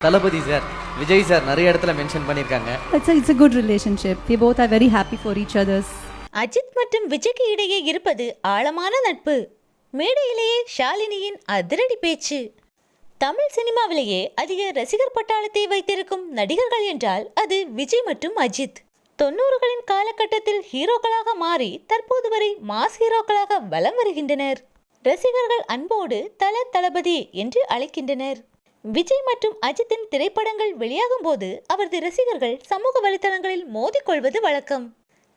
தளபதி sir, Vijay sir நிறைய இடத்துல mention பண்ணியிருக்காங்க. It's a good relationship. We both are very happy for each other. Ajith மற்றும் விஜய்க்கு இடையே இருப்பது ஆழமான நட்பு. மேடையிலேயே ஷாலினியின் அதிரடி பேச்சு. தமிழ் சினிமாவிலேயே அதிக ரசிகர் பட்டாளத்தை வைத்திருக்கும் நடிகர்கள் என்றால் அது விஜய் மற்றும் அஜித். 90களின் காலகட்டத்தில் ஹீரோக்களாக மாறி தற்போது வரை மாஸ் ஹீரோக்களாக வலம் வருகின்றனர். ரசிகர்கள் அன்போடு தளபதி என்று அழைக்கின்றனர். விஜய் மற்றும் அஜித்தின் திரைப்படங்கள் வெளியாகும் போது அவரது ரசிகர்கள் சமூக வலைதளங்களில் மோதிக்கொள்வது வழக்கம்.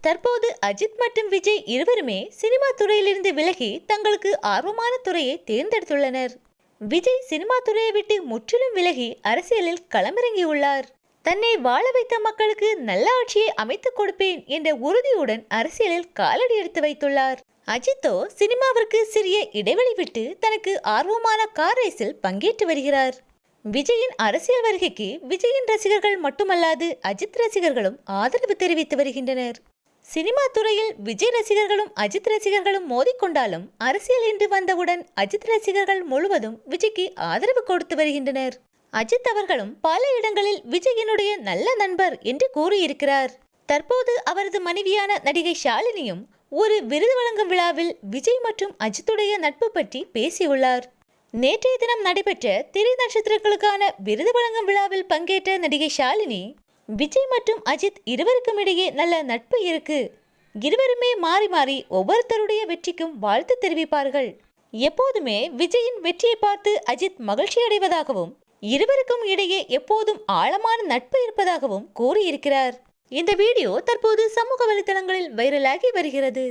தற்போது அஜித் மற்றும் விஜய் இருவருமே சினிமா துறையிலிருந்து விலகி தங்களுக்கு ஆர்வமான துறையை தேர்ந்தெடுத்துள்ளனர். விஜய் சினிமா துறையை விட்டு முற்றிலும் விலகி அரசியலில் களமிறங்கியுள்ளார். தன்னை வாழ வைத்த மக்களுக்கு நல்ல ஆட்சியை அமைத்துக் கொடுப்பேன் என்ற உறுதியுடன் அரசியலில் காலடி எடுத்து வைத்துள்ளார். அஜித்தோ சினிமாவிற்கு சிறிய இடைவெளி விட்டு தனக்கு ஆர்வமான கார் ரேஸில் பங்கேற்று வருகிறார். விஜயின் அரசியல் வருகைக்கு விஜயின் ரசிகர்கள் மட்டுமல்லாது அஜித் ரசிகர்களும் ஆதரவு தெரிவித்து வருகின்றனர். சினிமா துறையில் விஜய் ரசிகர்களும் அஜித் ரசிகர்களும் மோதிக்கொண்டாலும் அரசியல் என்று வந்தவுடன் அஜித் ரசிகர்கள் முழுவதும் விஜய்க்கு ஆதரவு கொடுத்து வருகின்றனர். அஜித் அவர்களும் பல இடங்களில் விஜயனுடைய நல்ல நண்பர் என்று கூறியிருக்கிறார். தற்போது அவரது மனைவியான நடிகை ஷாலினியும் ஒரு விருது வழங்கும் விழாவில் விஜய் மற்றும் அஜித்துடைய நட்பு பற்றி பேசியுள்ளார். நேற்றைய தினம் நடைபெற்ற திரை நட்சத்திரங்களுக்கான விருது வழங்கும் விழாவில் பங்கேற்ற நடிகை ஷாலினி, விஜய் மற்றும் அஜித் இருவருக்கும் இடையே நல்ல நட்பு இருக்கு. இருவருமே மாறி மாறி ஒவ்வொருத்தருடைய வெற்றிக்கும் வாழ்த்து தெரிவிப்பார்கள். எப்போதுமே விஜயின் வெற்றியை பார்த்து அஜித் மகிழ்ச்சி அடைவதாகவும் இருவருக்கும் இடையே எப்போதும் ஆழமான நட்பு இருப்பதாகவும் கூறியிருக்கிறார். இந்த வீடியோ தற்போது சமூக வலைதளங்களில் வைரலாகி வருகிறது.